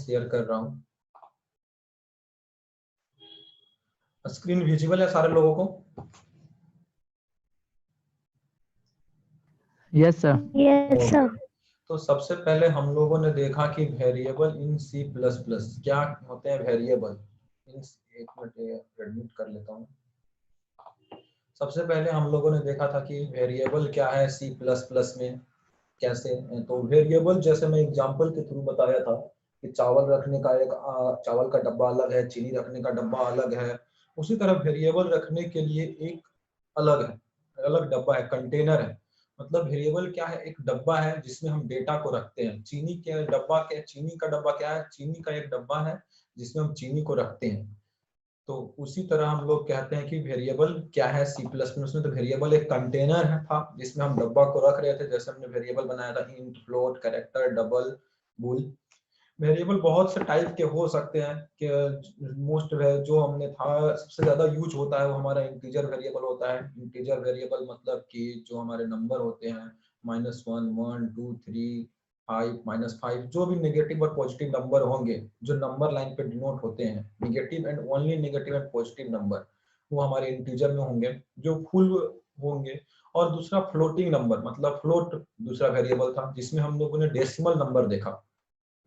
Share कर रहा हूँ। स्क्रीन विजिबल है सारे लोगों को? Yes sir. Yes sir. तो सबसे पहले हम लोगों ने देखा कि variable in C plus plus क्या होते हैं। वेरिएबल इन, एक मिनट एडमिट कर लेता हूँ। सबसे पहले हम लोगों ने देखा था कि वेरिएबल क्या है सी प्लस प्लस में कैसे। तो वेरिएबल जैसे मैं एग्जांपल के थ्रू बताया था कि चावल रखने का एक चावल का डब्बा अलग है, चीनी रखने का डब्बा अलग है। उसी तरह वेरिएबल रखने के लिए एक अलग है, अलग डब्बा है, कंटेनर है। मतलब वेरिएबल क्या है, एक डब्बा है जिसमें हम डेटा को रखते हैं। चीनी के डब्बा क्या, चीनी का डब्बा क्या है, चीनी का एक डब्बा है जिसमें हम चीनी को रखते हैं। तो उसी तरह हम लोग कहते हैं कि वेरिएबल क्या है सी प्लस प्लस में। तो वेरिएबल एक कंटेनर है था जिसमें हम डब्बा को रख रहे थे। जैसे हमने वेरिएबल बनाया था int, float, character, double, bull. Variable बहुत से टाइप के हो सकते हैं कि मोस्ट जो हमने था सबसे ज्यादा यूज होता है वो हमारा इंटीजर वेरिएबल होता है। इंटीजर वेरिएबल मतलब कि जो हमारे नंबर होते हैं -1, 1, 2, 3, 5, -5, जो भी नेगेटिव और पॉजिटिव नंबर होंगे जो नंबर लाइन पे डिनोट होते हैं, negative and only negative and positive number, वो हमारे इंटीजर में होंगे जो फुल होंगे। और दूसरा फ्लोटिंग नंबर, मतलब फ्लोट दूसरा वेरिएबल था जिसमें हम लोगों ने डेसिमल नंबर देखा।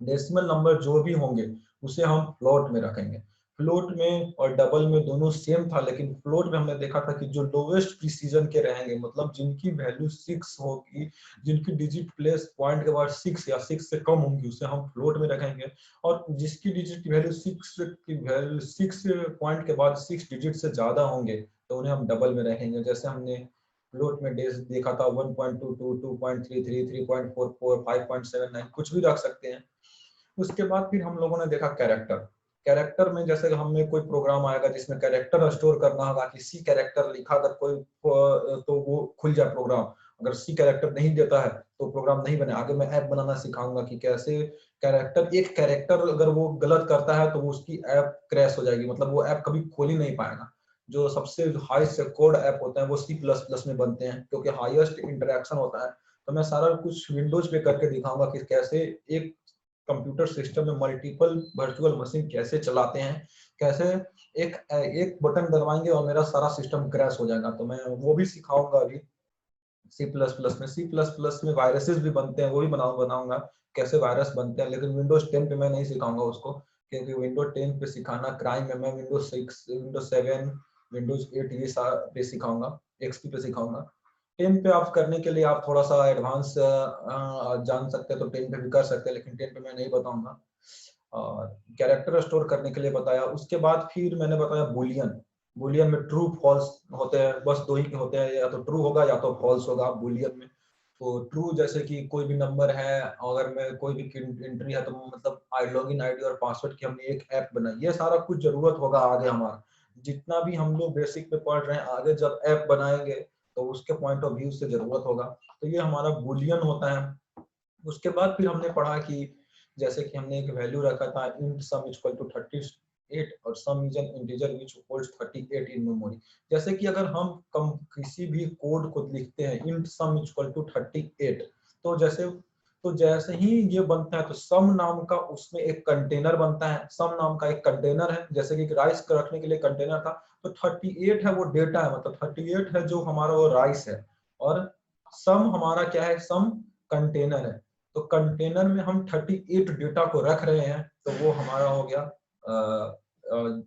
डेसिमल नंबर जो भी होंगे उसे हम फ्लोट में रखेंगे। फ्लोट में और डबल में दोनों सेम था, लेकिन फ्लोट में हमने देखा था कि जो लोवेस्ट प्रिसीजन के रहेंगे, मतलब जिनकी वैल्यू 6 होगी, जिनकी डिजिट प्लेस पॉइंट के बाद 6 या 6 से कम होंगी उसे हम फ्लोट में रखेंगे। और जिसकी डिजिट की वैल्यू 6 पॉइंट के बाद 6 डिजिट से ज्यादा होंगे तो उन्हें हम डबल में रखेंगे। जैसे हमने फ्लोट में डेज देखा था 1.22, 2.33, 3.44, 5.79, कुछ भी रख सकते हैं। उसके बाद फिर हम लोगों ने देखा कैरेक्टर। कैरेक्टर में जैसे हमें कोई प्रोग्राम आएगा जिसमें कैरेक्टर स्टोर करना होगा कि सी कैरेक्टर लिखा अगर कोई तो वो खुल जाए प्रोग्राम। अगर सी कैरेक्टर नहीं देता है तो प्रोग्राम नहीं बने। आगे मैं ऐप बनाना सिखाऊंगा कि कैसे कैरेक्टर, एक कैरेक्टर अगर वो गलत करता है तो वो उसकी ऐप क्रैश हो जाएगी, मतलब वो ऐप कभी खोल ही नहीं पाएगा। जो सबसे हाई सिक्योर्ड ऐप होते हैं वो सी प्लस प्लस में बनते हैं क्योंकि हाईएस्ट इंटरेक्शन होता है। तो मैं सारा कुछ विंडोज पे करके दिखाऊंगा कि कैसे एक कंप्यूटर सिस्टम में मल्टीपल वर्चुअल मशीन कैसे चलाते हैं, कैसे एक बटन दबाएंगे और मेरा सारा सिस्टम क्रैश हो जाएगा। तो मैं वो भी सिखाऊंगा अभी सी प्लस प्लस में। सी प्लस प्लस में वायरसेस भी बनते हैं, वो भी बनाऊंगा कैसे वायरस बनते हैं, लेकिन विंडोज 10 पे मैं नहीं सिखाऊंगा उसको क्योंकि विंडोज 10 पे सिखाना क्राइम है। मैं विंडोज 6, विंडोज 7, विंडोज 8 ये पे सिखाऊंगा, एक्सपी पे सिखाऊंगा। 10 पे आप करने के लिए आप थोड़ा सा एडवांस जान सकते हैं तो 10 पे भी कर सकते हैं, लेकिन 10 पे मैं नहीं बताऊंगा। और कैरेक्टर स्टोर करने के लिए बताया। उसके बाद फिर मैंने बताया बुलियन। बुलियन में ट्रू फॉल्स होते हैं, बस दो ही होते हैं, या तो ट्रू होगा या तो फॉल्स होगा बुलियन में। तो ट्रू जैसे कि कोई भी नंबर है, अगर मैं कोई भी एंट्री है तो मतलब लॉगिन आईडी और पासवर्ड की हमने एक ऐप बनाई। ये सारा कुछ जरूरत होगा आगे हमारा, जितना भी हम लोग बेसिक पे पढ़ रहे हैं, आगे जब ऐप बनाएंगे तो उसके पॉइंट ऑफ व्यू से जरूरत होगा। तो ये हमारा बुलियन होता है। उसके बाद फिर हमने पढ़ा कि जैसे कि हमने एक वैल्यू रखा था int sum इक्वल टू 38 और sum is an integer which holds 38 in memory. जैसे कि अगर हम किसी भी कोड को लिखते हैं int sum इक्वल टू 38, तो जैसे ही ये बनता है तो सम नाम का उसमें एक कंटेनर बनता है। सम नाम का एक कंटेनर है, जैसे कि राइस रखने के लिए कंटेनर था, तो 38 है वो डेटा है, मतलब 38 है जो हमारा वो राइस है। और सम हमारा क्या है, सम कंटेनर है। तो कंटेनर में हम 38 डेटा को रख रहे हैं, तो वो हमारा हो गया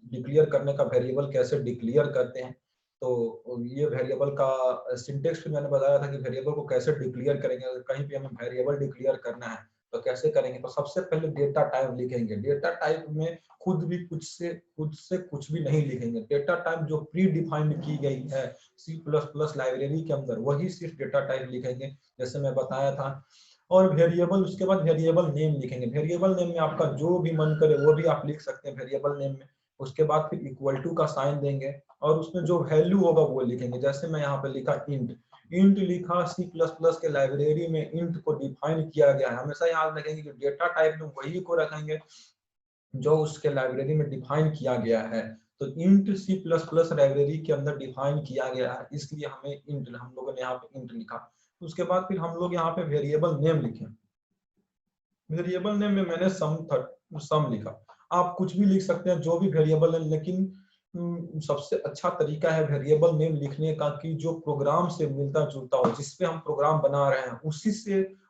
डिक्लेयर करने का वेरिएबल। कैसे डिक्लेयर करते हैं, तो ये वेरिएबल का सिंटेक्स भी मैंने बताया था कि वेरिएबल को कैसे डिक्लेयर करेंगे। अगर कहीं पे हमें वेरिएबल डिक्लेयर करना है तो कैसे करेंगे, तो सबसे पहले डेटा टाइप लिखेंगे। डेटा टाइप में खुद से कुछ भी नहीं लिखेंगे। डेटा टाइप जो प्री डिफाइंड की गई है C++ लाइब्रेरी के अंदर, वही सिर्फ डेटा टाइप लिखेंगे जैसे मैं बताया था। और वेरिएबल, उसके बाद वेरिएबल नेम लिखेंगे। वेरिएबल नेम में आपका जो भी मन करे वो भी आप लिख सकते हैं वेरिएबल नेम में। उसके बाद फिर इक्वल टू का साइन देंगे और उसमें जो वैल्यू होगा वो लिखेंगे। जैसे मैं यहाँ पे लिखा इंट लिखा। C++ के लाइब्रेरी में इंट को डिफाइन किया गया है। हमेशा याद रखेंगे कि डेटा टाइप में वही को रखेंगे जो उसके लाइब्रेरी में डिफाइन किया गया है। तो इंट C++ लाइब्रेरी के अंदर डिफाइन किया गया है, इसलिए हमें इंट, हम लोगों ने यहाँ पे इंट लिखा। उसके बाद फिर हम लोग यहाँ पे वेरिएबल नेम लिखे। वेरिएबल नेम में मैंने सम लिखा। आप कुछ भी लिख सकते हैं जो भी वेरिएबल है, लेकिन सबसे अच्छा तरीका है वेरिएबल नेम लिखने का कि जो प्रोग्राम से मिलता जुलता हो, जिसपे हम प्रोग्राम बना रहे हैं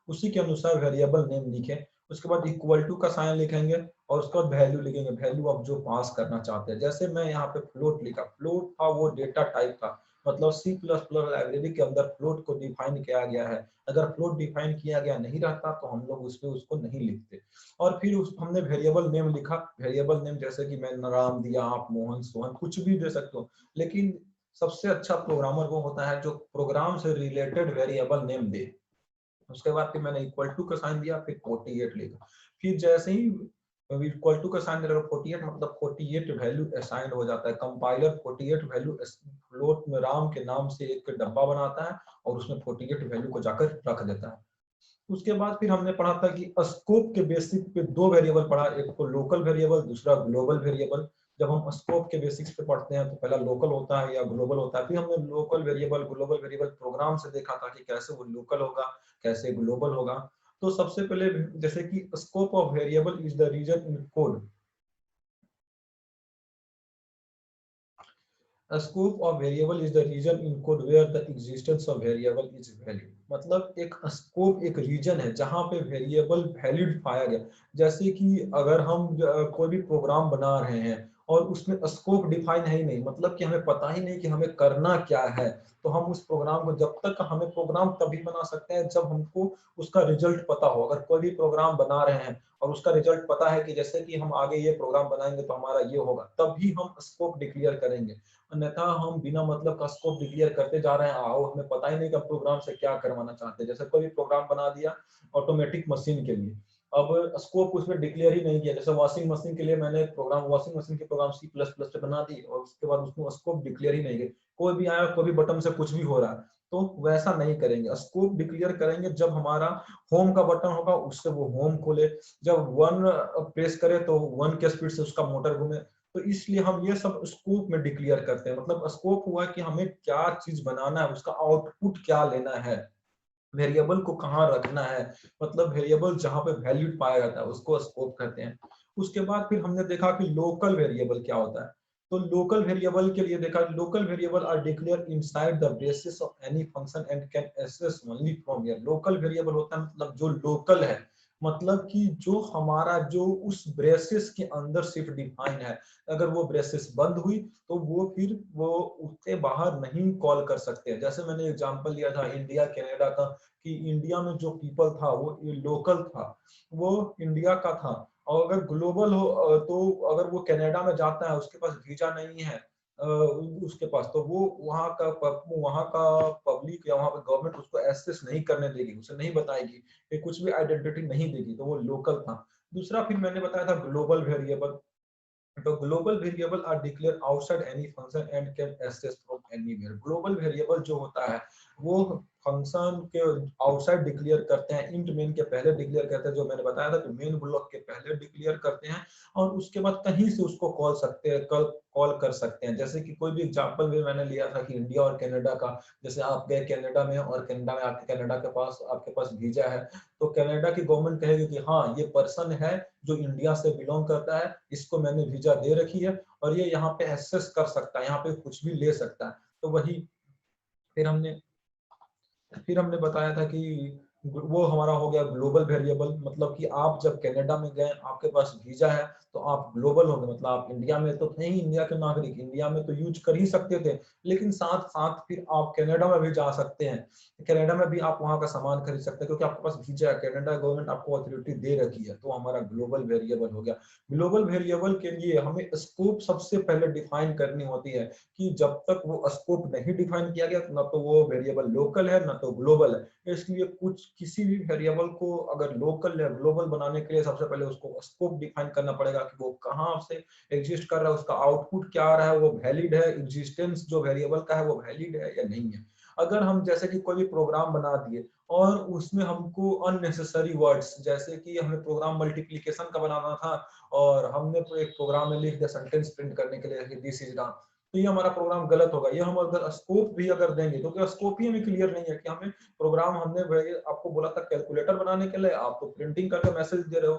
उसी के अनुसार वेरिएबल नेम लिखें। उसके बाद इक्वल टू का साइन लिखेंगे और उसके बाद वैल्यू लिखेंगे, वैल्यू आप जो पास करना चाहते हैं। जैसे मैं यहाँ पे फ्लोट लिखा, फ्लोट था वो डेटा टाइप था, मतलब सी प्लस प्लस लाइब्रेरी के अंदर फ्लोट को डिफाइन किया गया है। अगर फ्लोट डिफाइन किया गया नहीं रहता तो हम लोग उसमें उसको नहीं लिखते। और फिर हमने वेरिएबल नेम लिखा, वेरिएबल नेम जैसे कि मैंने नाम दिया, आप मोहन सोहन कुछ भी दे सकते हो, लेकिन सबसे अच्छा प्रोग्रामर वो होता है जो प्रोग्राम से रिलेटेड वेरिएबल नेम दे। उसके बाद फिर मैंने इक्वल टू का साइन दिया, फिर 48 लिखा। फिर जैसे ही इक्वल टू का साइन दिया 48 मतलब 48 वैल्यू असाइन हो जाता है। कंपाइलर 48 वैल्यू फ्लोट में राम के नाम से एक डब्बा बनाता है और उसमें 48 वैल्यू को जाकर रख देता है। उसके बाद फिर हमने पढ़ा था कि स्कोप के बेसिस पे दो वेरिएबल पढ़ा, एक को लोकल वेरिएबल, दूसरा ग्लोबल वेरिएबल। जब हम स्कोप के बेसिक्स पे पढ़ते हैं तो पहला लोकल होता है या ग्लोबल होता है, फिर हमने local variable global variable program से देखा था कि कैसे वो लोकल होगा कैसे ग्लोबल होगा। तो सबसे पहले जैसे कि scope of variable is the region in code, A scope of variable is the region in code where the existence of variable is valid। मतलब एक स्कोप एक रीजन है जहां पे वेरिएबल वैलिड पाया गया। जैसे कि अगर हम कोई भी प्रोग्राम बना रहे हैं और उसमें स्कोप डिफाइन है ही नहीं, मतलब कि हमें पता ही नहीं कि हमें करना क्या है, तो हम उस प्रोग्राम को जब तक हमें प्रोग्राम तभी बना सकते हैं जब हमको उसका रिजल्ट पता हो। अगर कोई भी प्रोग्राम बना रहे हैं और उसका रिजल्ट पता है कि जैसे कि हम आगे ये प्रोग्राम बनाएंगे तो हमारा ये होगा, तभी हम स्कोप डिक्लेयर करेंगे। अन्यथा हम बिना मतलब का स्कोप डिक्लेयर करते जा रहे हैं, आओ हमें पता ही नहीं कि प्रोग्राम से क्या करवाना चाहते हैं। जैसे कोई प्रोग्राम बना दिया ऑटोमेटिक मशीन के लिए, अब स्कोप उसमें डिक्लेयर ही नहीं किया। जैसे वॉशिंग मशीन के लिए मैंने प्रोग्राम वॉशिंग मशीन के प्रोग्राम सी प्लस प्लस पे बना दी और उसके बाद उसको स्कोप डिक्लेयर ही नहीं किया। कोई भी आया कोई भी बटन से कुछ भी हो रहा है, तो वैसा नहीं करेंगे। स्कोप डिक्लेयर करेंगे जब हमारा होम का बटन होगा उससे वो होम खोले, जब वन प्रेस करे तो वन के स्पीड से उसका मोटर घूमे। तो इसलिए हम ये सब स्कोप में डिक्लेयर करते हैं। मतलब स्कोप हुआ कि हमें क्या चीज बनाना है, उसका आउटपुट क्या लेना है, वेरिएबल को कहाँ रखना है, मतलब वेरिएबल जहां पे वैल्यू पाया जाता है उसको स्कोप कहते हैं। उसके बाद फिर हमने देखा कि लोकल वेरिएबल क्या होता है। तो लोकल वेरिएबल के लिए देखा, local variable are declare inside the braces of any function and can access only from here. Local variable होता है मतलब जो लोकल है, मतलब कि जो हमारा जो उस ब्रेसेस के अंदर सिर्फ डिफाइन है। अगर वो ब्रेसेस बंद हुई तो वो फिर वो उससे बाहर नहीं कॉल कर सकते। जैसे मैंने एग्जांपल लिया था इंडिया कनाडा का, कि इंडिया में जो पीपल था वो लोकल था, वो इंडिया का था। और अगर ग्लोबल हो तो अगर वो कनाडा में जाता है उसके पास वीजा नहीं है उसके पास, तो वो वहाँ का पब्लिक या वहाँ पे गवर्नमेंट उसको एक्सेस नहीं करने देगी, उसे नहीं बताएगी, ये कुछ भी आइडेंटिटी नहीं देगी, तो वो लोकल था। दूसरा फिर मैंने बताया था ग्लोबल वेरिएबल। तो global variable are declare outside any function and can access from anywhere. Global variable जो होता है वो फंक्शन के आउटसाइड डिक्लेयर करते हैं, इंट मेन के पहले डिक्लेयर करते हैं, जो मैंने बताया था कि मेन ब्लॉक के पहले डिक्लेयर करते हैं, और उसके बाद कहीं से उसको कॉल सकते हैं, कॉल कर सकते हैं। जैसे कि कोई भी एग्जांपल भी मैंने लिया था कि इंडिया और कनाडा का, जैसे आप गए कनाडा में और कनाडा में कनाडा के पास आपके पास वीजा है, तो कनाडा की गवर्नमेंट कहेगी कि हाँ ये पर्सन है जो इंडिया से बिलोंग करता है, इसको मैंने वीजा दे रखी है और ये यहाँ पे एक्सेस कर सकता है, यहाँ पे कुछ भी ले सकता है। तो वही फिर हमने बताया था कि वो हमारा हो गया ग्लोबल वेरिएबल। मतलब कि आप जब कनाडा में गए आपके पास वीजा है तो आप ग्लोबल हो गए, मतलब आप इंडिया में तो थे ही, इंडिया के नागरिक, इंडिया में तो यूज कर ही सकते थे, लेकिन साथ साथ फिर आप कनाडा में भी जा सकते हैं। कनाडा में भी आप वहां का सामान खरीद सकते हैं क्योंकि आपके पास वीजा है, कनाडा गवर्नमेंट आपको अथॉरिटी दे रखी है, तो हमारा ग्लोबल वेरिएबल हो गया। ग्लोबल वेरिएबल के लिए हमें स्कोप सबसे पहले डिफाइन करनी होती है, कि जब तक वो स्कोप नहीं डिफाइन किया गया ना तो वो वेरिएबल लोकल है ना तो ग्लोबल है। इसलिए कुछ किसी भी वेरिएबल को अगर लोकल या ग्लोबल बनाने के लिए सबसे पहले उसको स्कोप डिफाइन करना पड़ेगा कि वो कहाँ से एग्जिस्ट कर रहा है, उसका आउटपुट क्या आ रहा है, वो वैलिड है, एग्जिस्टेंस जो वेरिएबल का है वो वैलिड है या नहीं है। अगर हम जैसे कि कोई भी प्रोग्राम बना दिए और उसमें हमको अननेसेसरी वर्ड्स, जैसे कि हमें प्रोग्राम मल्टीप्लिकेशन का बनाना था और हमने एक प्रोग्राम में लिख दिया सेंटेंस प्रिंट करने के लिए दिस इज राम, तो ये हमारा प्रोग्राम गलत होगा। ये हम अगर स्कोप भी अगर देंगे, क्योंकि स्कोप ही हमें क्लियर नहीं है कि हमें प्रोग्राम, हमने आपको बोला था कैलकुलेटर बनाने के लिए, आप तो प्रिंटिंग करके मैसेज दे रहे हो।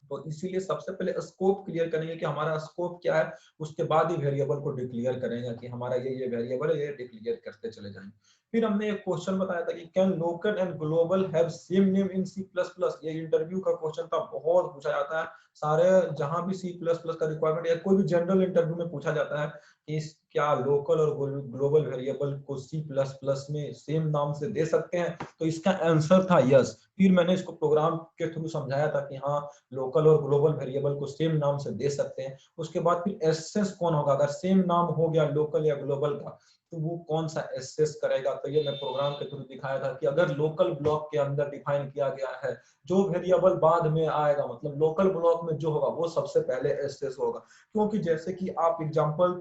तो इसीलिए सबसे पहले स्कोप क्लियर करेंगे कि हमारा स्कोप क्या है, उसके बाद ही वेरिएबल को डिक्लेयर करेंगे कि हमारा ये वेरिएबल है, ये डिक्लेयर करते चले जाएंगे। फिर हमने एक क्वेश्चन बताया था कि can local and global have same name in C plus plus. ये इंटरव्यू का क्वेश्चन था, बहुत पूछा जाता है सारे, जहां भी सी प्लस प्लस का रिक्वायरमेंट या कोई भी जनरल इंटरव्यू में पूछा जाता है कि क्या लोकल और ग्लोबल वेरिएबल को सी प्लस प्लस में सेम नाम से दे सकते हैं, तो इसका आंसर था यस। फिर मैंने इसको प्रोग्राम के थ्रू समझाया था कि हाँ, लोकल और ग्लोबल वेरिएबल को सेम नाम से दे सकते हैं। उसके बाद फिर एसेस कौन होगा, अगर सेम नाम हो गया लोकल या ग्लोबल का, तो वो कौन सा एसेस करेगा। तो ये मैं प्रोग्राम के थ्रू दिखाया था कि अगर लोकल ब्लॉक के अंदर डिफाइन किया गया है, जो वेरिएबल बाद में आएगा, मतलब लोकल ब्लॉक में जो होगा वो सबसे पहले एसेस होगा। क्योंकि जैसे कि आप एग्जांपल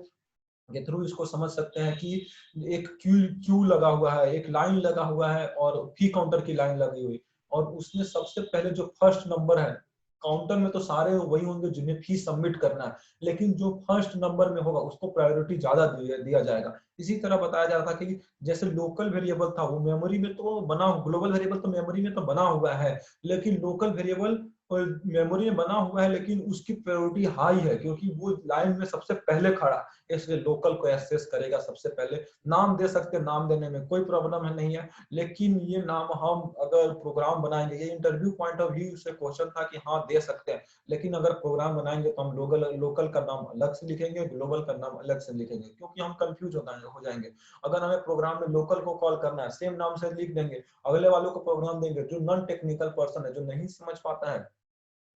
के थ्रू इसको समझ सकते हैं कि एक क्यू लगा हुआ है, एक लाइन लगा हुआ है और फी काउंटर की लाइन लगी हुई, और उसमें सबसे पहले जो फर्स्ट नंबर है, काउंटर में तो सारे वही होंगे जिन्हें फी सबमिट करना है, लेकिन जो फर्स्ट नंबर में होगा उसको प्रायोरिटी ज्यादा दिया जाएगा। इसी तरह बताया जा रहा था कि जैसे लोकल वेरिएबल था वो मेमोरी में तो बना, ग्लोबल वेरिएबल तो मेमोरी में तो बना हुआ है, लेकिन लोकल वेरिएबल और मेमोरी में बना हुआ है लेकिन उसकी प्रायोरिटी हाई है क्योंकि वो लाइन में सबसे पहले खड़ा, इसलिए लोकल को एक्सेस करेगा सबसे पहले। नाम दे सकते, नाम देने में कोई प्रॉब्लम है नहीं है, लेकिन ये नाम हम अगर प्रोग्राम बनाएंगे, ये इंटरव्यू पॉइंट ऑफ व्यू से क्वेश्चन था कि हाँ दे सकते हैं, लेकिन अगर प्रोग्राम बनाएंगे तो हम लोकल का नाम अलग से लिखेंगे, ग्लोबल का नाम अलग से लिखेंगे, क्योंकि हम कंफ्यूज हो जाएंगे। अगर हमें प्रोग्राम में लोकल को कॉल करना है, सेम नाम से लिख देंगे, अगले वालों को प्रोग्राम देंगे जो नॉन टेक्निकल पर्सन है, जो नहीं समझ पाता है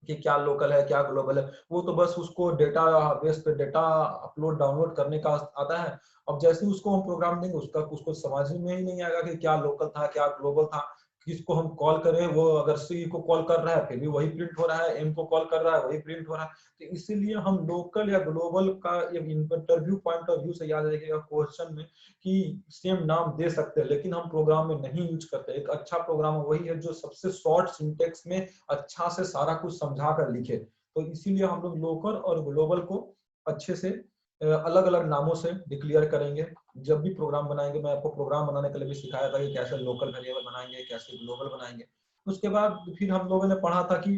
कि क्या लोकल है क्या ग्लोबल है, वो तो बस उसको डेटा बेस पे डेटा अपलोड डाउनलोड करने का आता है। अब जैसे ही उसको हम प्रोग्राम देंगे उसको समझ में ही नहीं आएगा कि क्या लोकल था क्या ग्लोबल था, किसको हम कॉल करें, वो अगर सी को कॉल कर रहा है फिर भी वही प्रिंट हो रहा है, एम को कॉल कर रहा है वही प्रिंट हो रहा है। तो इसीलिए हम लोकल या ग्लोबल का इंटरव्यू पॉइंट ऑफ व्यू से याद रखिएगा क्वेश्चन में कि सेम नाम दे सकते हैं, लेकिन हम प्रोग्राम में नहीं यूज करते। एक अच्छा प्रोग्राम वही है जो सबसे शॉर्ट सिंटेक्स में अच्छा से सारा कुछ समझा कर लिखे। तो इसीलिए हम लोग लोकल और ग्लोबल को अच्छे से अलग अलग नामों से डिक्लेयर करेंगे। जब भी प्रोग्राम बनाएंगे, मैं आपको प्रोग्राम बनाने के लिए भी सिखाया था कि कैसे लोकल वेरिएबल बनाएंगे, कैसे ग्लोबल बनाएंगे। उसके बाद फिर हम लोगों ने पढ़ा था कि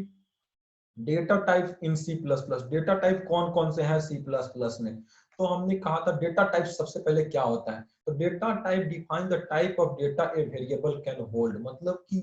data type in C plus plus, data type कौन कौन से हैं सी प्लस प्लस में। तो हमने कहा था डेटा टाइप सबसे पहले क्या होता है, तो data type define the type of data a variable can hold, मतलब कि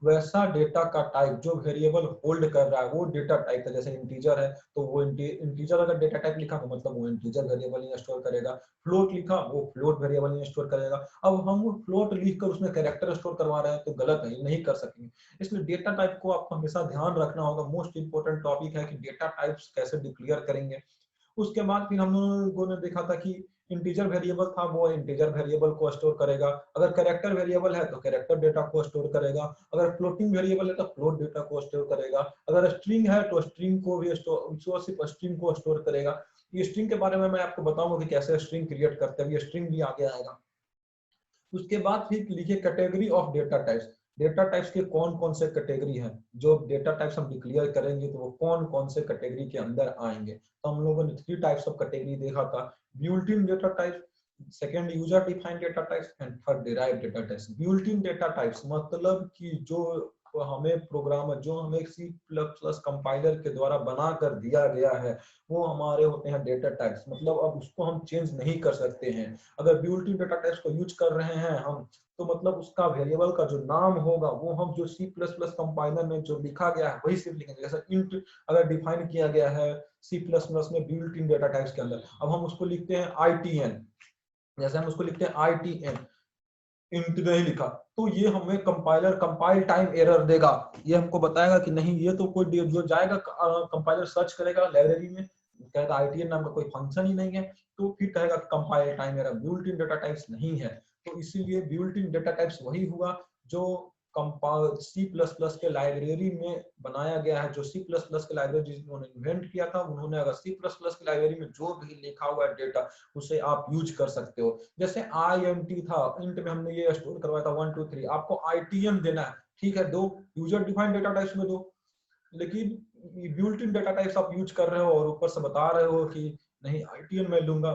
वैसा डेटा का टाइप जो वेरिएबल होल्ड कर रहा है वो डेटा टाइप है। जैसे इंटीजर है तो वो इंटीजर अगर डेटा टाइप लिखा तो मतलब वो इंटीजर वेरिएबल ही स्टोर करेगा, फ्लोट लिखा वो फ्लोट वेरिएबल ही स्टोर करेगा। अब हम फ्लोट लिखकर उसमें कैरेक्टर स्टोर करवा रहे हैं तो गलत है, नहीं कर सकेंगे। इसलिए डेटा टाइप को आपको हमेशा ध्यान रखना होगा, मोस्ट इंपोर्टेंट टॉपिक है कि डेटा टाइप्स कैसे डिक्लेयर करेंगे। उसके बाद फिर हम लोगों ने देखा था कि इंटीजर वेरिएबल था वो इंटीजर वेरिएबल को स्टोर करेगा, अगर कैरेक्टर वेरिएबल है तो कैरेक्टर डेटा को स्टोर करेगा, अगर फ्लोटिंग वेरिएबल है तो फ्लोट डेटा को स्टोर करेगा, अगर स्ट्रिंग है तो स्ट्रिंग को भी सिर्फ स्ट्रिंग को स्टोर करेगा। ये स्ट्रिंग के बारे में मैं आपको बताऊंगा कि कैसे स्ट्रिंग क्रिएट करते हैं, ये स्ट्रिंग भी आगे आएगा। उसके बाद फिर लिखिए category of data types, data types के कौन कौन से कैटेगरी हैं, जो डेटा टाइप्स हम डिक्लेयर करेंगे तो वो कौन कौन से कैटेगरी के अंदर आएंगे। तो हम लोगों ने 3 टाइप्स ऑफ कैटेगरी देखा था, built in data type, second user defined data types and third derived data types. Built in data types मतलब कि जो हमें प्रोग्राम जो हमें सी प्लस प्लस कंपाइलर के द्वारा बना कर दिया गया है वो हमारे होते हैं डेटा टाइप्स, मतलब अब उसको हम चेंज नहीं कर सकते हैं। अगर बिल्ट इन डेटा टाइप्स को यूज कर रहे हैं हम, तो मतलब उसका वेरिएबल का जो नाम होगा वो हम जो सी प्लस प्लस कंपाइलर में जो लिखा गया है वही सिर्फ लिखेंगे। जैसे इंट अगर डिफाइन किया गया है सी प्लस प्लस में बिल्ट इन डेटा टाइप्स के अंदर, अब हम उसको लिखते हैं ITN, जैसे हम उसको लिखते हैं ITN, इंट नहीं लिखा तो ये हमें कंपाइलर कंपाइल टाइम एरर देगा। ये हमको बताएगा कि नहीं ये तो कोई जो जाएगा कंपाइलर सर्च करेगा लाइब्रेरी में, कहेगा ITN नाम का कोई फंक्शन ही नहीं है, तो फिर कहेगा compile time error, built in data types नहीं है। तो इसीलिए बिल्ट इन डेटा टाइप्स वही हुआ जो सी प्लस प्लस के लाइब्रेरी में बनाया गया है, जो सी प्लस प्लस के लाइब्रेरी जिन्होंने इन्वेंट किया था उन्होंने अगर सी प्लस प्लस की लाइब्रेरी में जो भी लिखा हुआ है डेटा उसे आप यूज कर सकते हो। जैसे INT था, इंट में हमने ये स्टोर करवाया था 1 2 3, आपको ITN देना है, ठीक है दो, यूजर डिफाइंड डेटा टाइप्स में दो, लेकिन बिल्ट इन डेटा टाइप्स आप यूज कर रहे हो और ऊपर से बता रहे हो कि नहीं ITN मैं लूंगा,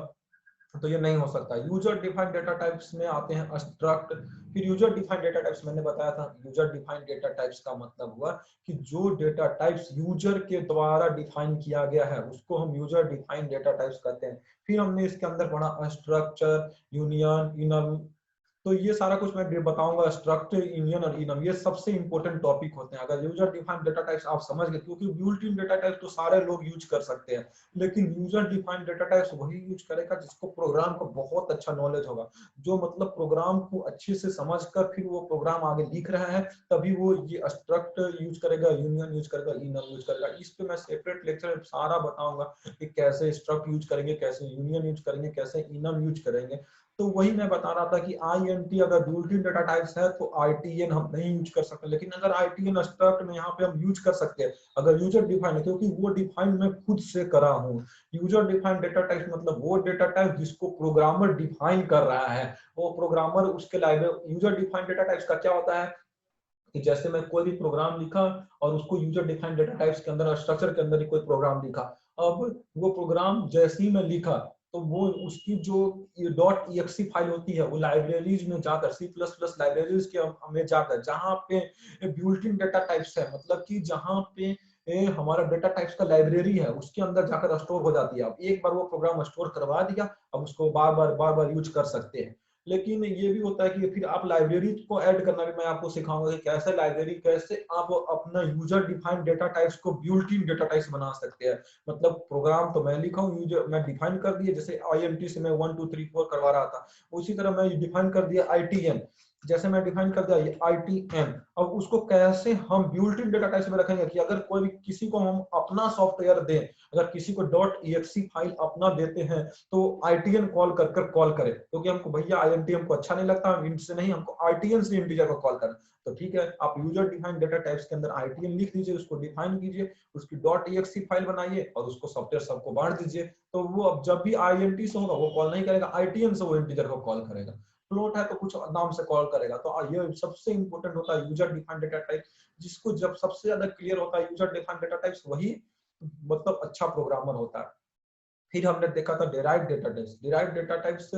तो ये नहीं हो सकता। यूजर डिफाइंड डेटा टाइप्स में आते हैं स्ट्रक्ट, फिर यूजर डिफाइंड डेटा टाइप्स मैंने बताया था। यूजर डिफाइंड डेटा टाइप्स का मतलब हुआ कि जो डेटा टाइप्स यूजर के द्वारा डिफाइन किया गया है उसको हम यूजर डिफाइंड डेटा टाइप्स कहते हैं। फिर हमने इसके अंदर पढ़ा स्ट्रक्चर, यूनियन, इनम। तो ये सारा कुछ मैं बताऊंगा, स्ट्रक्चर, यूनियन और इनम, ये सबसे इंपॉर्टेंट टॉपिक होते हैं। अगर यूजर डिफाइंड डेटा टाइप्स आप समझ गए, क्योंकि बिल्ट इन डेटा टाइप्स तो सारे लोग यूज कर सकते हैं, लेकिन यूजर डिफाइंड डेटा टाइप्स वही यूज करेगा जिसको प्रोग्राम का बहुत अच्छा नॉलेज होगा, जो मतलब प्रोग्राम को अच्छे से समझकर फिर वो प्रोग्राम आगे लिख रहा है, तभी वो ये स्ट्रक्ट यूज करेगा, यूनियन यूज करेगा, इनम यूज करेगा। इस पे मैं सेपरेट लेक्चर सारा बताऊंगा कि कैसे स्ट्रक्ट यूज करेंगे, कैसे यूनियन यूज करेंगे, कैसे इनम यूज करेंगे। तो वही मैं बता रहा था कि INT अगर बिल्ट-इन डेटा टाइप्स है तो ITN हम नहीं यूज कर सकते, लेकिन अगर ITN स्ट्रक्ट में यहाँ पे हम यूज कर सकते हैं अगर यूजर डिफाइन है, क्योंकि वो डिफाइन मैं खुद से करा हूँ। यूजर डिफाइन डेटा टाइप मतलब वो डेटा टाइप जिसको प्रोग्रामर डिफाइन कर रहा है, वो प्रोग्रामर उसके library. User define data types का क्या होता है कि जैसे मैं कोई भी प्रोग्राम लिखा और उसको यूजर डिफाइंड डेटा टाइप्स के अंदर, स्ट्रक्चर के अंदर ही कोई प्रोग्राम लिखा, अब वो प्रोग्राम जैसे ही मैं लिखा तो वो उसकी जो .exe फाइल होती है वो लाइब्रेरीज में जाकर, C++ लाइब्रेरीज के में जाकर, जहाँ पे बिल्ट इन डेटा टाइप्स है, मतलब कि जहाँ पे हमारा डेटा टाइप्स का लाइब्रेरी है उसके अंदर जाकर स्टोर हो जाती है। अब एक बार वो प्रोग्राम स्टोर करवा दिया, अब उसको बार बार यूज कर सकते हैं। लेकिन ये भी होता है कि फिर आप लाइब्रेरी को ऐड करना भी मैं आपको सिखाऊंगा कि कैसे लाइब्रेरी, कैसे आप अपना यूजर डिफाइंड डेटा टाइप्स को बिल्ट इन डेटा टाइप्स बना सकते हैं। मतलब प्रोग्राम तो मैं लिखा हूँ, यूजर मैं डिफाइन कर दिए, जैसे INT से मैं 1 2 3 4 करवा रहा था, उसी तरह मैं डिफाइन कर दिया ITN, जैसे मैं डिफाइन कर दिया ITN। अब उसको कैसे हम बिल्ट इन डेटा टाइप्स में रखेंगे कि अगर कोई भी किसी को हम अपना सॉफ्टवेयर दें, अगर किसी को .exe फाइल अपना देते हैं तो ITN कॉल कर कॉल करे, क्योंकि हमको भैया INT हमको अच्छा नहीं लगता, हम int से नहीं, हमको ITN से इंटीजर को कॉल करें। तो ठीक है, आप यूजर डिफाइंड डेटा टाइप्स के अंदर ITN लिख दीजिए, उसको डिफाइन कीजिए, उसकी .exe फाइल बनाइए और उसको सॉफ्टवेयर सबको बांट दीजिए। तो वो अब जब भी INT से होगा वो कॉल नहीं करेगा, ITN से वो इंटीजर को कॉल करेगा। फ्लोट है तो कुछ नाम से कॉल करेगा। तो ये सबसे इंपॉर्टेंट होता है यूजर डिफाइंड डेटा टाइप, जिसको जब सबसे ज्यादा क्लियर होता है यूजर डिफाइंड डेटा टाइप्स, वही मतलब अच्छा प्रोग्रामर होता है। फिर हमने देखा था derived data types. Derived data types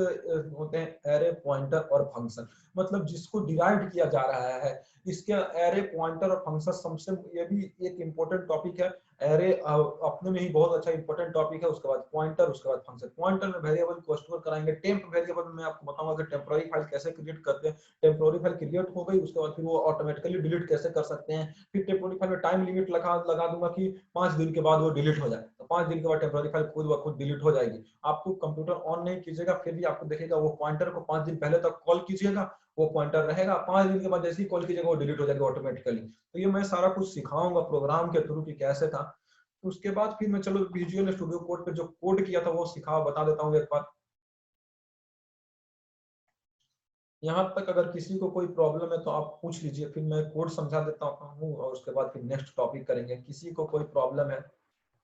होते हैं एरे, पॉइंटर और फंक्शन, मतलब जिसको डिराइव्ड किया जा रहा है। इसके एरे, पॉइंटर और फंक्शन सबसे, ये भी एक इंपॉर्टेंट टॉपिक है। एरे अपने में ही बहुत अच्छा इंपॉर्टेंट टॉपिक है, उसके बाद पॉइंटर, उसके बाद फंक्शन। पॉइंटर में वेरिएबल को स्टोर कराएंगे। टेम्प वेरिएबल में मैं आपको बताऊंगा कि टेम्पररी फाइल कैसे क्रिएट करते हैं। टेम्पररी फाइल क्रिएट हो गई, उसके बाद फिर वो ऑटोमेटिकली डिलीट कैसे कर सकते हैं। फिर टेम्पररी फाइल में टाइम लिमिट लगा दूंगा कि 5 दिन के बाद वो डिलीट हो जाए, तो 5 दिन के बाद टेम्पररी फाइल खुद ब खुद डिलीट हो जाएगी। आपको कंप्यूटर ऑन नहीं कीजिएगा, फिर भी आपको देखेगा वो पॉइंटर को 5 दिन पहले तक कॉल कीजिएगा, वो पॉइंटर रहेगा, 5 दिन के बाद जैसे ही कॉल कीजिएगा वो डिलीट हो जाएगा ऑटोमेटिकली। तो ये मैं सारा कुछ सिखाऊंगा प्रोग्राम के थ्रू कि कैसे था। उसके बाद फिर मैं चलो विजुअल स्टूडियो कोड पे जो कोड किया था वो सिखा बता देता हूँ एक बार। यहाँ तक अगर किसी को कोई प्रॉब्लम है तो आप पूछ लीजिए, फिर मैं कोड समझा देता हूँ और उसके बाद फिर नेक्स्ट टॉपिक करेंगे। किसी को कोई प्रॉब्लम है?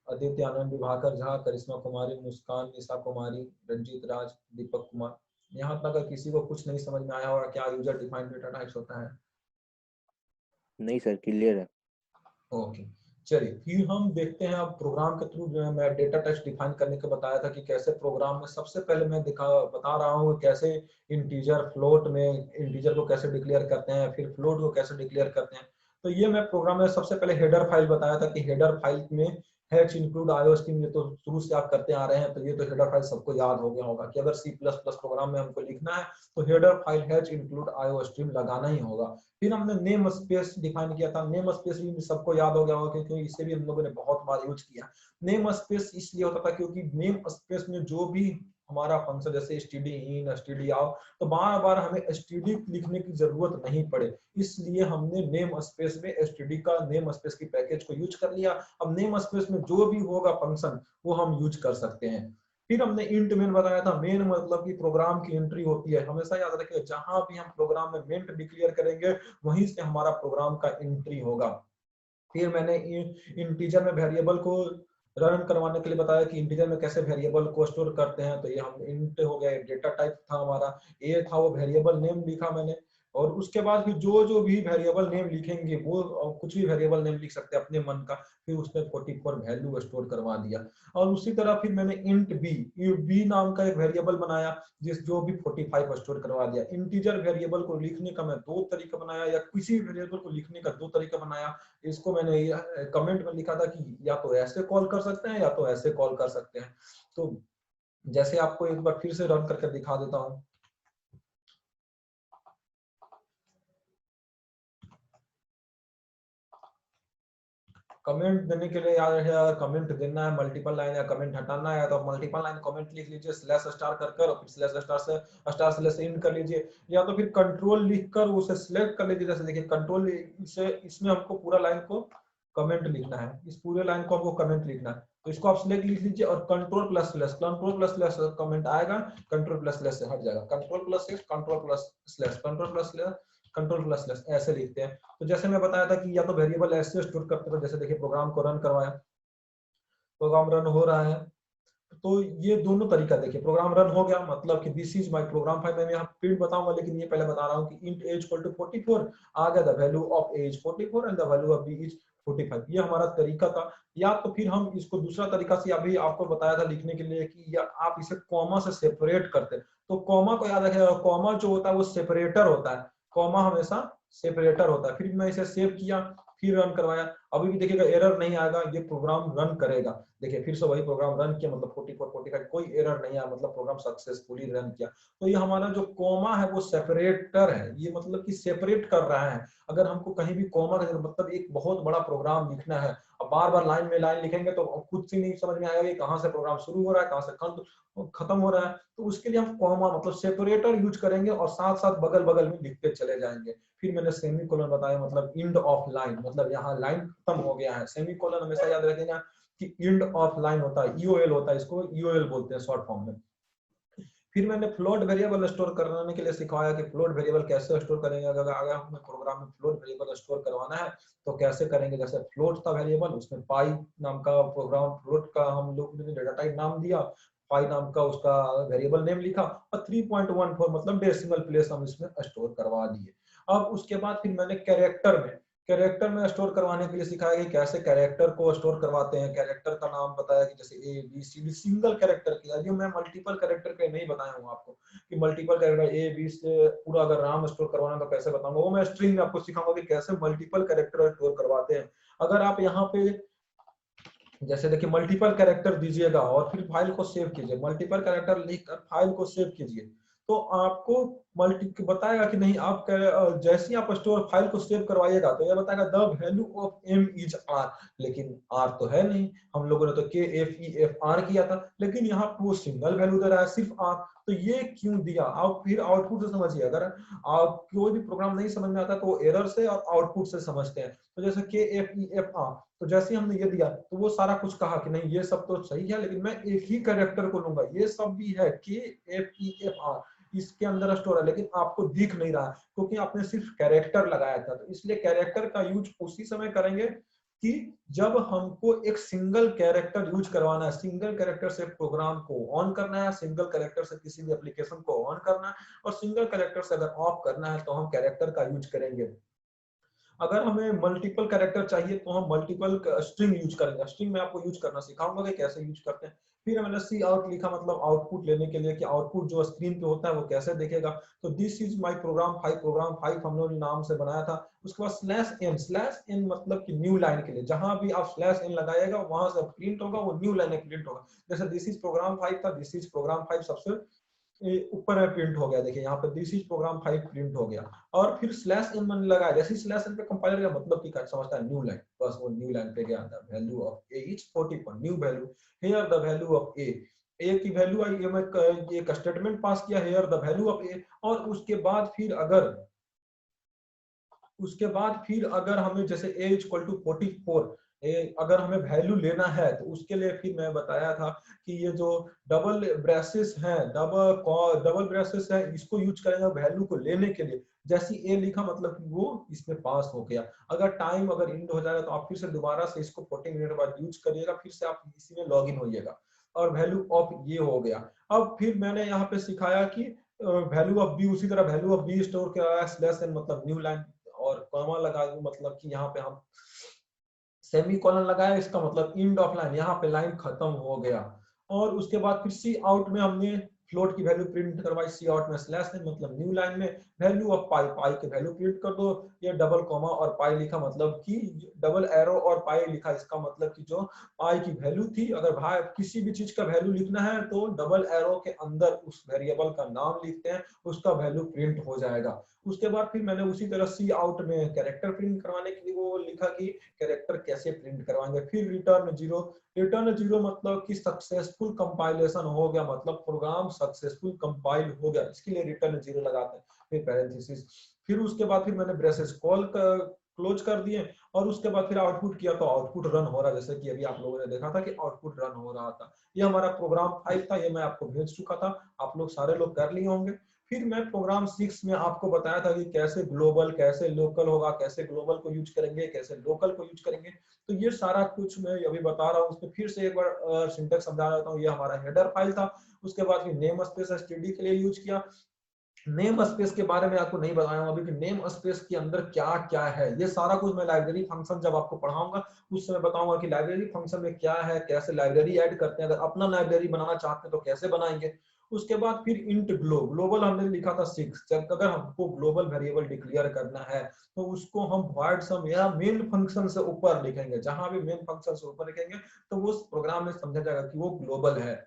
आदित्य आनंद, विभाकर झा, करिश्मा कुमारी, मुस्कान, निशा कुमारी, रंजीत राज, दीपक कुमार, यहाँ तक अगर किसी को कुछ नहीं समझ में आया होगा क्या यूजर डिफाइंड डेटा टाइप्स होता है? नहीं सर, क्लियर है। ओके, चलिए फिर हम देखते हैं अब प्रोग्राम के थ्रू। जो है मैं डेटा टाइप्स डिफाइन करने को बताया था कि कैसे प्रोग्राम में सबसे पहले मैं बता रहा हूँ कैसे इंटीजर, फ्लोट में इंटीजर को कैसे डिक्लेयर करते हैं, फिर फ्लोट को कैसे डिक्लेयर करते हैं। तो ये मैं प्रोग्राम में सबसे पहले हेडर फाइल बताया था कि हेडर फाइल में हैच इंक्लूड आईओ स्ट्रीम, ये तो शुरू से आप करते आ रहे हैं, तो ये तो हेडर फाइल सबको याद हो गया होगा कि अगर C++ प्रोग्राम में हमको लिखना है तो header file hatch include IO stream लगाना ही होगा। फिर हमने नेम स्पेस डिफाइन किया था। नेम स्पेस भी सबको याद हो गया होगा क्योंकि इसे भी हम लोगों ने बहुत बार यूज किया। नेम स्पेस इसलिए होता था क्योंकि नेम स्पेस में जो भी हमारा फंक्शन, जैसे std in, std out, तो बार बार हमें std लिखने की जरूरत नहीं पड़े, इसलिए हमने नेम स्पेस में std का नेम स्पेस की पैकेज को यूज कर लिया। अब नेम स्पेस में जो भी होगा फंक्शन वो हम यूज कर सकते हैं। फिर हमने इंट मेन बताया था। मेन मतलब कि प्रोग्राम की एंट्री होती है, हमेशा याद रखिए जहां भी हम प्रोग्राम में मेंट डिक्लेयर करेंगे वहीं से हमारा प्रोग्राम का एंट्री होगा। फिर मैंने इंटीजर में वेरिएबल को रन करवाने के लिए बताया कि इंटीजर में कैसे वेरिएबल को स्टोर करते हैं। तो ये हम इंट हो गया, डेटा टाइप था हमारा, ए था वो वेरिएबल नेम लिखा मैंने। और उसके बाद फिर जो जो भी वेरिएबल नेम लिखेंगे वो कुछ भी वेरिएबल नेम लिख सकते हैं अपने मन का, फिर उसमें 44 वैल्यू स्टोर करवा दिया। और उसी तरह फिर मैंने इंट बी नाम का एक वेरिएबल बनाया जो भी 45 स्टोर करवा दिया। इंटीजर वेरिएबल को लिखने का मैं दो तरीका बनाया, या किसी वेरिएबल को लिखने का दो तरीका बनाया। इसको मैंने कमेंट में लिखा था कि या तो ऐसे कॉल कर सकते हैं या तो ऐसे कॉल कर सकते हैं। तो जैसे आपको एक बार फिर से रन करके दिखा देता हूं। कमेंट देने के लिए याद रखिए, अगर कमेंट देना है मल्टीपल लाइन या कमेंट हटाना है तो मल्टीपल लाइन कमेंट लिख लीजिए स्लैश स्टार कर और फिर स्लैश स्लैश इन कर लीजिए, या तो फिर कंट्रोल लिखकर उसे सिलेक्ट कर लीजिए। जैसे देखिए कंट्रोल से इसमें हमको पूरा लाइन को कमेंट लिखना है, इस पूरे लाइन को हमको कमेंट लिखना है, तो इसको आप सिलेक्ट लिख लीजिए और कंट्रोल प्लस स्लैश कमेंट आएगा, कंट्रोल प्लस स्लैश से हट जाएगा, कंट्रोल प्लस स्लैश ऐसे लिखते हैं। तो जैसे मैं बताया था कि या तो वेरिएबल ऐसे स्टोर करते हैं, जैसे देखिए प्रोग्राम को रन करवाया, प्रोग्राम रन हो रहा है, तो ये दोनों तरीका देखिए, प्रोग्राम रन हो गया मतलब कि this is my program file. मैं यहाँ प्रिंट बताऊंगा लेकिन ये पहले बता रहा हूँ कि इंट एज इक्वल टू 44 आ गया, the value of age 44 and the value of B is 45। ये हमारा तरीका था। या तो फिर हम इसको दूसरा तरीका से अभी आपको बताया था लिखने के लिए कि या आप इसे कॉमा से सेपरेट करते हैं। तो कॉमा को याद रखिएगा, कॉमा जो होता है वो सेपरेटर होता है, कॉमा हमेशा सेपरेटर होता है। फिर मैं इसे सेव किया, फिर रन करवाया, अभी भी देखिएगा एरर नहीं आएगा, ये प्रोग्राम रन करेगा। देखिए फिर से वही प्रोग्राम रन किया, मतलब 44 45 कोई एरर नहीं आया, मतलब प्रोग्राम सक्सेसफुली रन किया। तो ये हमारा जो कॉमा है वो सेपरेटर है, ये मतलब कि सेपरेट कर रहा है। अगर हमको कहीं भी कॉमा का मतलब एक बहुत बड़ा प्रोग्राम लिखना है, अब बार बार लाइन में लाइन लिखेंगे तो खुद से नहीं समझ में आएगा कि कहाँ से प्रोग्राम शुरू हो रहा है कहाँ से खत्म हो रहा है। तो उसके लिए हम कॉमा मतलब सेपरेटर यूज करेंगे और साथ साथ बगल बगल में लिखते चले जाएंगे। फिर मैंने सेमी कोलन बताया, मतलब एंड ऑफ लाइन, मतलब यहाँ लाइन खत्म हो गया है। सेमी कोलन हमेशा याद रखेगा कि एंड ऑफ लाइन होता है, ईओएल होता है, इसको ईओएल बोलते हैं शॉर्ट फॉर्म में। फिर मैंने फ्लोट वेरिएबल स्टोर करने के लिए सिखाया कि फ्लोट वेरिएबल कैसे स्टोर करेंगे। अगर हमें प्रोग्राम में फ्लोट वेरिएबल स्टोर करवाना है तो कैसे करेंगे। जैसे फ्लोट था वेरिएबल, उसमें पाई नाम का प्रोग्राम फ्लोट का हम लोग ने डेटा टाइप नाम दिया, पाई नाम का उसका वेरिएबल नेम लिखा और 3.14 मतलब डेसिमल प्लेस हम इसमें स्टोर करवा दिए। अब उसके बाद फिर मैंने कैरेक्टर में स्टोर करवाने के लिए सिखाया कि कैसे कैरेक्टर को स्टोर करवाते हैं। कैरेक्टर का नाम बताया कि जैसे A B C D, single character के, ये मैं मल्टीपल कैरेक्टर के नहीं बताया हूँ आपको कि मल्टीपल कैरेक्टर ए बी से पूरा अगर नाम स्टोर करवाना तो कैसे बताऊंगा, वो मैं स्ट्रिंग में आपको सिखाऊंगा कि कैसे मल्टीपल कैरेक्टर स्टोर करवाते हैं। अगर आप यहाँ पे जैसे देखिए मल्टीपल कैरेक्टर दीजिएगा और फिर फाइल को सेव कीजिए, मल्टीपल कैरेक्टर लिखकर फाइल को सेव कीजिए, तो आपको मल्टी बताएगा कि नहीं, आप जैसे ही आप स्टोर फाइल को सेव करवाइएगा तो यह बताएगा the value of M is R, लेकिन आर तो है नहीं, हम लोगों ने तो के एफ ई एफ आर किया था, लेकिन यहाँ पर वो सिंगल वैल्यू दे रहा है सिर्फ आर। तो ये क्यों दिया, आप फिर आउटपुट से समझिए। अगर आप कोई भी प्रोग्राम नहीं समझ में आता तो वो एरर से और आउटपुट से समझते हैं। तो जैसे के एफ ई एफ आर, तो जैसे ही हमने ये दिया तो वो सारा कुछ कहा कि नहीं ये सब तो सही है लेकिन मैं एक ही कैरेक्टर को लूंगा, ये सब भी है के एफ ई एफ आर इसके अंदर स्टोर है लेकिन आपको दिख नहीं रहा क्योंकि आपने सिर्फ कैरेक्टर लगाया था। तो इसलिए कैरेक्टर का यूज उसी समय करेंगे कि जब हमको एक सिंगल कैरेक्टर यूज करवाना है, सिंगल कैरेक्टर से प्रोग्राम को ऑन करना है, सिंगल कैरेक्टर से किसी भी एप्लीकेशन को ऑन करना है और सिंगल कैरेक्टर से अगर ऑफ करना है तो हम कैरेक्टर का यूज करेंगे। अगर हमें मल्टीपल कैरेक्टर चाहिए तो हम मल्टीपल स्ट्रिंग यूज करेंगे। स्ट्रिंग में आपको यूज करना सिखाऊंगा कि कैसे यूज करते हैं। फिर मैंने सी आउट लिखा, मतलब आउटपुट लेने के लिए कि आउटपुट जो स्क्रीन पे होता है वो कैसे देखेगा। तो दिस इज माय प्रोग्राम 5 हम लोग नाम से बनाया था। उसके बाद स्लैश एन मतलब कि न्यू लाइन के लिए जहां भी आप स्लैश एन लगाइएगा वहां से प्रिंट होगा, वो न्यू लाइन प्रिंट होगा। जैसे दिस इज प्रोग्राम 5 था, दिस इज प्रोग्राम 5 सबसे ऊपर में प्रिंट हो गया, देखिए यहाँ पे दिस इज प्रोग्राम 5 प्रिंट हो गया। और फिर स्लैश एन मैंने लगाया, जैसे स्लैश एन पे कंपाइलर का मतलब कि समझता है न्यू लाइन, बस वो न्यू लाइन पे गया। The value of A is 44, new value, here the value of A की वैल्यू आई, मैं एक स्टेटमेंट पास किया, here the value of A. और उसके बाद फिर अगर हमें जैसे a इक्वल टू 44 अगर हमें वैल्यू लेना है तो उसके लिए फिर मैं बताया था कि ये जो डबल ब्रेसेस हैं, डबल ब्रेसेस है, इसको यूज करेंगे वैल्यू को लेने के लिए। जैसे a लिखा मतलब कि वो इसमें पास हो गया। अगर टाइम अगर इंड हो जाएगा तो आप फिर से दोबारा से इसको 40 मिनट बाद यूज करिएगा, फिर से आप इसी में लॉग इन होइएगा और वैल्यू ऑफ ये हो गया। अब फिर मैंने यहाँ पे सिखाया कि वैल्यू ऑफ बी, उसी तरह वैल्यू ऑफ बी स्टोर किया है स्लैश एन मतलब न्यू लाइन, और कॉमा लगा दूं मतलब कि यहाँ पे हम सेमी कॉलन लगाया, इसका मतलब एंड ऑफ लाइन, यहाँ पे लाइन खत्म हो गया। और उसके बाद फिर सी आउट में हमने फ्लोट की वैल्यू प्रिंट करवाई, सी आउट में स्लैश है मतलब न्यू लाइन में वैल्यू ऑफ पाई, पाई की वैल्यू प्रिंट कर दो। ये डबल कॉमा और पाई लिखा मतलब कि डबल एरो और पाई लिखा, इसका मतलब कि जो पाई की वैल्यू थी, अगर भाई किसी भी चीज का वैल्यू लिखना है तो डबल एरो के अंदर उस वेरिएबल का नाम लिखते हैं, उसका वैल्यू प्रिंट हो जाएगा। उसके बाद फिर मैंने उसी तरह सी आउट में कैरेक्टर प्रिंट करवाने के लिए वो लिखा कि कैरेक्टर कैसे प्रिंट करवाएंगे। फिर रिटर्न जीरो, रिटर्न जीरो मतलब कि सक्सेसफुल कंपाइलेशन हो गया, मतलब प्रोग्राम सक्सेसफुल कंपाइल हो गया, इसके लिए रिटर्न जीरो लगाते हैं। फिर पैरेंथेसिस, फिर उसके बाद फिर मैंने ब्रेसेस कॉल क्लोज कर दिए, और उसके बाद फिर आउटपुट किया तो आउटपुट रन हो रहा, जैसे कि अभी आप लोगों ने देखा था कि आउटपुट रन हो रहा था। ये हमारा प्रोग्राम 5 था, ये मैं आपको भेज चुका था, आप लोग सारे लोग कर लिए होंगे। फिर मैं प्रोग्राम 6 में आपको बताया था कि कैसे ग्लोबल कैसे लोकल होगा, कैसे ग्लोबल को यूज करेंगे, कैसे लोकल को यूज करेंगे। तो ये सारा कुछ मैं अभी बता रहा हूँ, उसमें फिर से एक बार सिंटैक्स समझा देता हूँ। ये हमारा हेडर फाइल था, उसके बाद फिर नेम स्पेस एसटीडी के लिए यूज किया। नेम स्पेस के बारे में आपको नहीं बताया हूं अभी कि नेम स्पेस के अंदर क्या क्या है, ये सारा कुछ मैं लाइब्रेरी फंक्शन जब आपको पढ़ाऊंगा उस समय बताऊंगा कि लाइब्रेरी फंक्शन में क्या है, कैसे लाइब्रेरी ऐड करते हैं, अगर अपना लाइब्रेरी बनाना चाहते हैं तो कैसे बनाएंगे। उसके बाद फिर इंट ग्लोबल हमने लिखा था 6, जब अगर हमको ग्लोबल वेरिएबल डिक्लेयर करना है तो उसको हम वॉइड सम या मेन फंक्शन से ऊपर लिखेंगे, जहां भी मेन फंक्शन से ऊपर लिखेंगे तो वो प्रोग्राम में समझा जाएगा कि वो ग्लोबल है।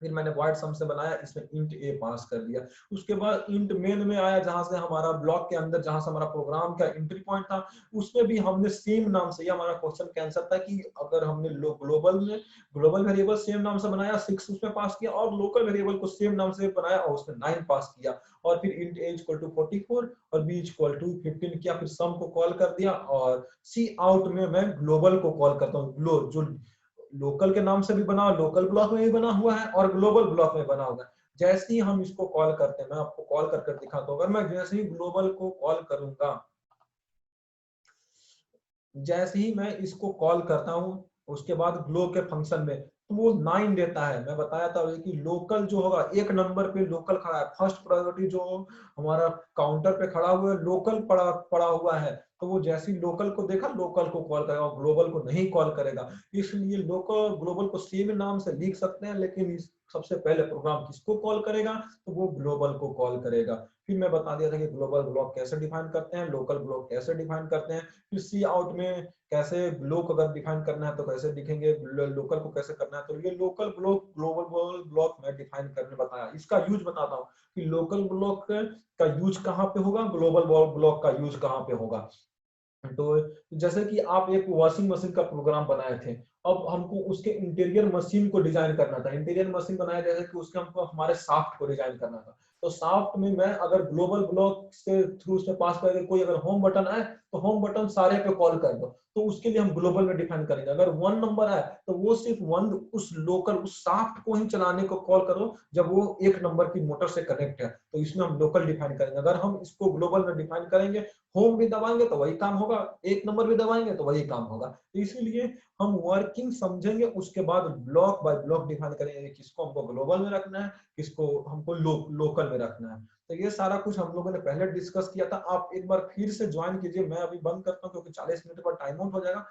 फिर मैंने वॉइड सम से बनाया, इसमें इंट ए पास कर दिया। उसके बाद इंट मेन में आया, जहां से हमारा ब्लॉक के अंदर जहां से हमारा प्रोग्राम का एंट्री पॉइंट था, उसमें भी हमने सेम नाम से, ये हमारा क्वेश्चन का आंसर था कि अगर हमने ग्लोबल में ग्लोबल वेरिएबल सेम नाम से बनाया 6 उसमें पास किया, और लोकल वेरिएबल को सेम नाम से बनाया और उसमें 9 पास किया, और फिर इंट ए इक्वल टू 44 और बी इक्वल टू 15 किया, फिर सम को कॉल कर दिया, और सी आउट में मैं ग्लोबल को कॉल करता हूँ। जो लोकल के नाम से भी बना, लोकल ब्लॉक में भी बना हुआ है और ग्लोबल ब्लॉक में बना हुआ है। जैसे ही हम इसको कॉल करते हैं, मैं आपको कॉल कर दिखाता हूँ, अगर मैं जैसे ही ग्लोबल को कॉल करूंगा, जैसे ही मैं इसको कॉल करता हूँ उसके बाद ग्लो के फंक्शन में, तो वो 9 देता है। मैं बताया था कि लोकल जो होगा, एक नंबर पे लोकल खड़ा है, फर्स्ट प्रायोरिटी जो हमारा काउंटर पे खड़ा हुआ है लोकल पड़ा हुआ है, तो वो जैसे ही लोकल को देखा लोकल को कॉल करेगा, ग्लोबल को नहीं कॉल करेगा। इसलिए लोकल ग्लोबल को सेम नाम से लिख सकते हैं, लेकिन सबसे पहले प्रोग्राम किसको कॉल करेगा, तो वो ग्लोबल को कॉल करेगा। फिर मैं बता दिया था कि ग्लोबल ब्लॉक कैसे डिफाइन करते हैं, लोकल ब्लॉक कैसे डिफाइन करते हैं, फिर सी आउट में कैसे ब्लॉक अगर डिफाइन करना है तो कैसे लिखेंगे, लोकल को कैसे करना है, तो ये लोकल ब्लॉक ग्लोबल ब्लॉक में डिफाइन करने बताया। इसका यूज बताता हूँ कि लोकल ब्लॉक का यूज कहाँ पे होगा, ग्लोबल ब्लॉक का यूज कहाँ पे होगा। तो जैसे कि आप एक वॉशिंग मशीन का प्रोग्राम बनाए थे, अब हमको उसके इंटीरियर मशीन को डिजाइन करना था, इंटीरियर मशीन बनाया जैसे कि उसके हमको हमारे शाफ्ट को डिजाइन करना था, तो शाफ्ट में मैं अगर ग्लोबल ब्लॉक से थ्रू उसमें पास करके कोई अगर होम बटन आए तो होम बटन सारे पे कॉल कर दो, तो उसके लिए हम ग्लोबल में डिफाइन करेंगे। अगर वन नंबर आए तो वो सिर्फ वन उस लोकल उस शाफ्ट को ही चलाने को कॉल करो जब वो एक नंबर की मोटर से कनेक्ट है, तो इसमें हम लोकल डिफाइन करेंगे। अगर हम इसको ग्लोबल में डिफाइन करेंगे, होम भी दबाएंगे तो वही काम होगा, एक नंबर भी दबाएंगे तो वही काम होगा। तो इसीलिए हम वर्किंग समझेंगे, उसके बाद ब्लॉक बाय ब्लॉक डिफाइन करेंगे किसको हमको ग्लोबल में रखना है, किसको हमको लोकल में रखना है। तो ये सारा कुछ हम लोगों ने पहले डिस्कस किया था। आप एक बार फिर से ज्वाइन कीजिए, मैं अभी बंद करता हूँ क्योंकि 40 मिनट बाद टाइम आउट हो जाएगा।